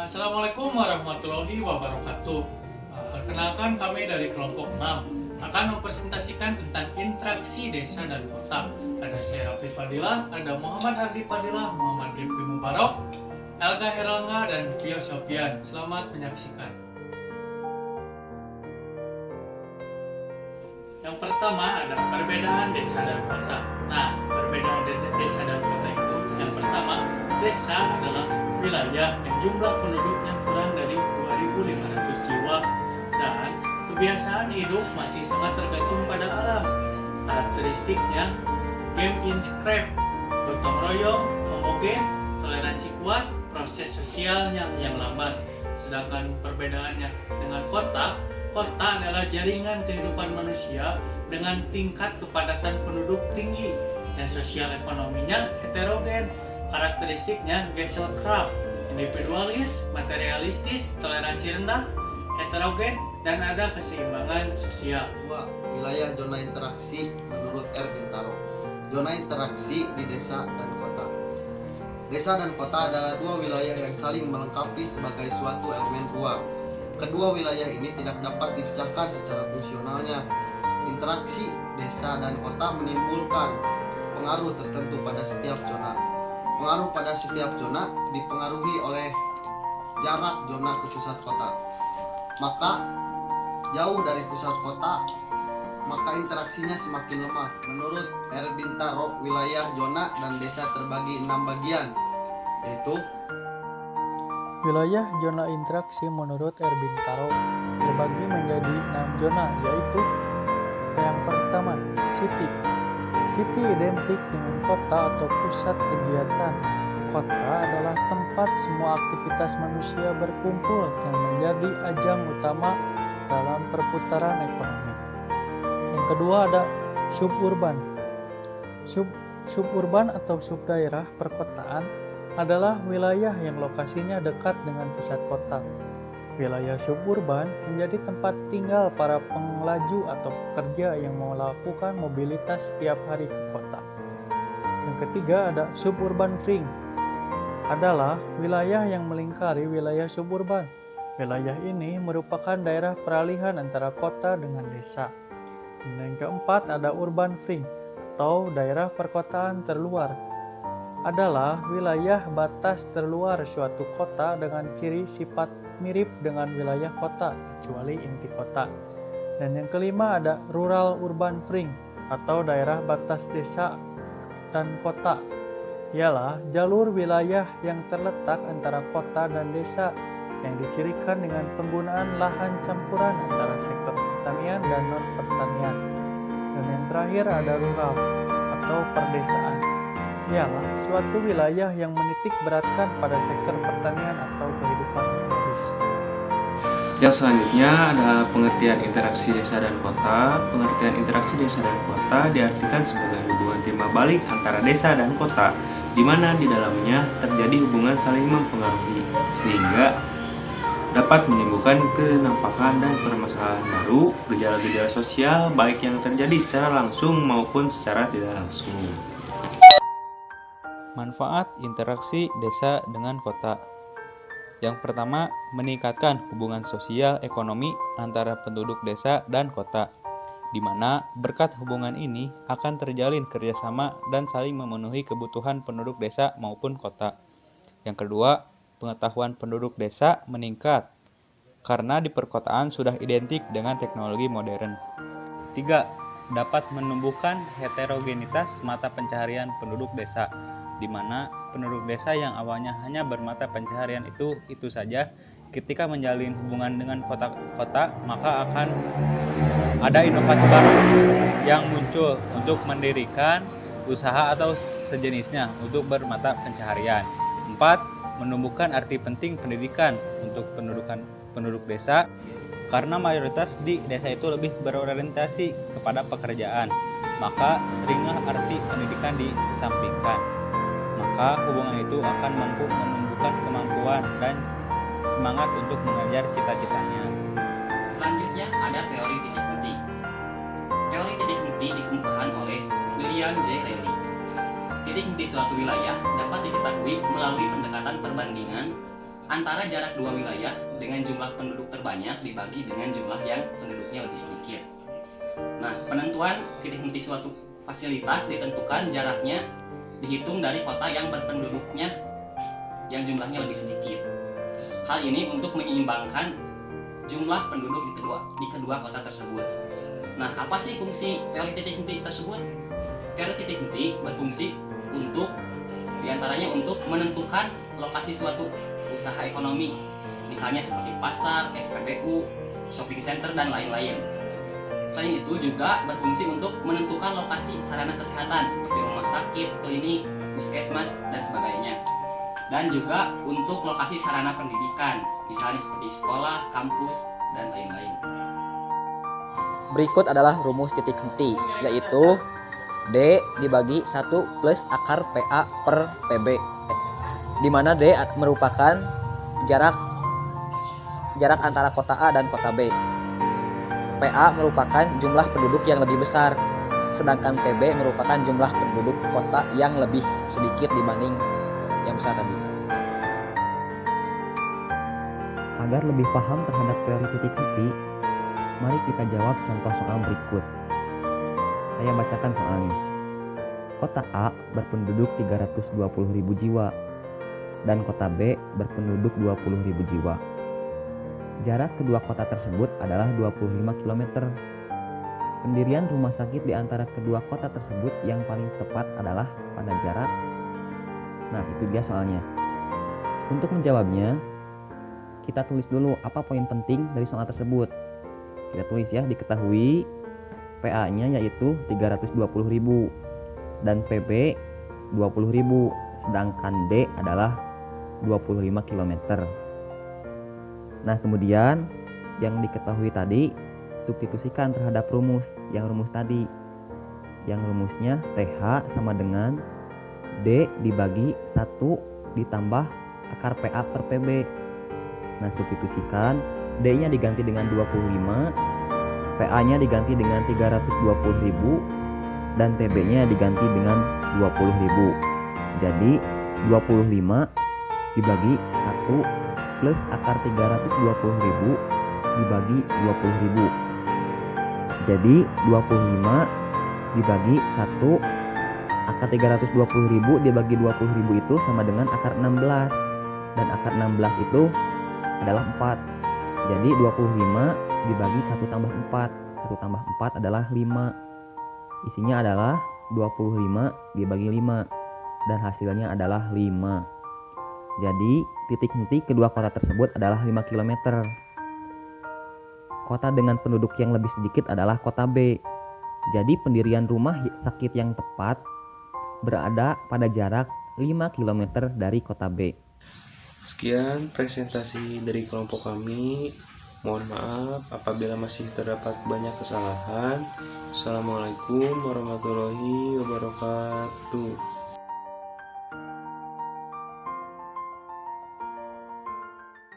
Assalamualaikum warahmatullahi wabarakatuh. Perkenalkan, kami dari kelompok 6 akan mempresentasikan tentang interaksi desa dan kota. Ada saya Raffi Fadilah, ada Muhammad Hardi Fadilah, Muhammad Gifli Mubarok, Elga Herlangga, dan Kio Sofian. Selamat menyaksikan. Yang pertama ada perbedaan desa dan kota. Nah, perbedaan desa dan kota itu, yang pertama, desa adalah wilayah yang jumlah penduduknya kurang dari 2.500 jiwa dan kebiasaan hidup masih sangat tergantung pada alam. Karakteristiknya game inscribe, gotong royong, homogen, toleransi kuat, proses sosialnya yang lambat. Sedangkan perbedaannya dengan kota adalah jaringan kehidupan manusia dengan tingkat kepadatan penduduk tinggi dan sosial ekonominya heterogen. Karakteristiknya Gesellschaft, individualis, materialistis, toleransi rendah, heterogen, dan ada keseimbangan sosial. Wilayah zona interaksi menurut R. Bintaro. Zona interaksi di desa dan kota. Desa dan kota adalah dua wilayah yang saling melengkapi sebagai suatu elemen ruang. Kedua wilayah ini tidak dapat dipisahkan secara fungsionalnya. Interaksi desa dan kota menimbulkan pengaruh tertentu pada setiap zona. Pengaruh pada setiap zona dipengaruhi oleh jarak zona ke pusat kota. Maka jauh dari pusat kota, maka interaksinya semakin lemah. Menurut R. Bintaro, wilayah zona dan desa terbagi 6 bagian, yaitu wilayah zona interaksi menurut R. Bintaro terbagi menjadi 6 zona, yaitu yang pertama, city. City identik dengan kota atau pusat kegiatan. Kota adalah tempat semua aktivitas manusia berkumpul dan menjadi ajang utama dalam perputaran ekonomi. Yang kedua ada suburban. Suburban atau subdaerah perkotaan adalah wilayah yang lokasinya dekat dengan pusat kota. Wilayah suburban menjadi tempat tinggal para pengelaju atau pekerja yang melakukan mobilitas setiap hari ke kota. Yang ketiga ada suburban fringe, adalah wilayah yang melingkari wilayah suburban. Wilayah ini merupakan daerah peralihan antara kota dengan desa. Dan yang keempat ada urban fringe atau daerah perkotaan terluar, adalah wilayah batas terluar suatu kota dengan ciri sifat mirip dengan wilayah kota kecuali inti kota. Dan yang kelima ada rural urban fringe atau daerah batas desa dan kota, ialah jalur wilayah yang terletak antara kota dan desa yang dicirikan dengan penggunaan lahan campuran antara sektor pertanian dan non pertanian. Dan yang terakhir ada rural atau perdesaan, ialah suatu wilayah yang menitik beratkan pada sektor pertanian atau kehidupan agraris. Yang selanjutnya ada pengertian interaksi desa dan kota. Pengertian interaksi desa dan kota diartikan sebagai hubungan timbal balik antara desa dan kota, di mana di dalamnya terjadi hubungan saling mempengaruhi, sehingga dapat menimbulkan kenampakan dan permasalahan baru, gejala-gejala sosial baik yang terjadi secara langsung maupun secara tidak langsung. Manfaat interaksi desa dengan kota. Yang pertama, meningkatkan hubungan sosial ekonomi antara penduduk desa dan kota, di mana berkat hubungan ini akan terjalin kerjasama dan saling memenuhi kebutuhan penduduk desa maupun kota. Yang kedua, pengetahuan penduduk desa meningkat, karena di perkotaan sudah identik dengan teknologi modern. 3. Dapat menumbuhkan heterogenitas mata pencaharian penduduk desa, di mana penduduk desa yang awalnya hanya bermata pencaharian itu saja, ketika menjalin hubungan dengan kota, maka akan ada inovasi baru yang muncul untuk mendirikan usaha atau sejenisnya untuk bermata pencaharian. 4. Menumbuhkan arti penting pendidikan untuk penduduk desa, karena mayoritas di desa itu lebih berorientasi kepada pekerjaan, maka seringlah arti pendidikan dikesampingkan. Maka hubungan itu akan mampu menumbuhkan kemampuan dan semangat untuk mengejar cita-citanya. Selanjutnya ada teori titik henti. Teori titik henti dikemukakan oleh William J. Reilly. Titik henti suatu wilayah dapat diketahui melalui pendekatan perbandingan antara jarak dua wilayah dengan jumlah penduduk terbanyak dibagi dengan jumlah yang penduduknya lebih sedikit. Nah, penentuan titik henti suatu fasilitas ditentukan jaraknya dihitung dari kota yang berpenduduknya yang jumlahnya lebih sedikit. Hal ini untuk menyeimbangkan jumlah penduduk di kedua kota tersebut. Nah, apa sih fungsi teori titik henti tersebut? Teori titik henti berfungsi untuk diantaranya untuk menentukan lokasi suatu usaha ekonomi, misalnya seperti pasar, SPBU, shopping center, dan lain-lain. Selain itu juga berfungsi untuk menentukan lokasi sarana kesehatan seperti rumah sakit, klinik, puskesmas, dan sebagainya. Dan juga untuk lokasi sarana pendidikan, misalnya seperti sekolah, kampus, dan lain-lain. Berikut adalah rumus titik henti, yaitu D dibagi 1 plus akar PA per PB, di mana D merupakan jarak antara kota A dan kota B. PA merupakan jumlah penduduk yang lebih besar, sedangkan PB merupakan jumlah penduduk kota yang lebih sedikit dibanding yang besar tadi. Agar lebih paham terhadap teori titik henti, mari kita jawab contoh soal berikut. Saya bacakan soalnya. Kota A berpenduduk 320.000 jiwa dan kota B berpenduduk 20.000 jiwa. Jarak kedua kota tersebut adalah 25 km. Pendirian rumah sakit di antara kedua kota tersebut yang paling tepat adalah pada jarak. Nah, itu dia soalnya. Untuk menjawabnya, kita tulis dulu apa poin penting dari soal tersebut. Kita tulis ya, diketahui PA-nya yaitu 320.000 dan PB 20.000, sedangkan D adalah 25 km. Nah, kemudian yang diketahui tadi substitusikan terhadap rumus tadi. Yang rumusnya TH sama dengan D dibagi 1 ditambah akar PA per PB. Nah, substitusikan, D-nya diganti dengan 25, PA-nya diganti dengan 320.000, dan PB-nya diganti dengan 20.000. Jadi 25 dibagi 1 plus akar 320.000 dibagi 20.000. Jadi 25 dibagi 1 akar 320.000 dibagi 20.000 itu sama dengan akar 16. Dan akar 16 itu adalah 4. Jadi 25 dibagi 1 tambah 4. 1 tambah 4 adalah 5. Isinya adalah 25 dibagi 5. Dan hasilnya adalah 5. Jadi titik henti kedua kota tersebut adalah 5 km. Kota dengan penduduk yang lebih sedikit adalah kota B. Jadi pendirian rumah sakit yang tepat berada pada jarak 5 km dari kota B. Sekian presentasi dari kelompok kami. Mohon maaf apabila masih terdapat banyak kesalahan. Assalamualaikum warahmatullahi wabarakatuh.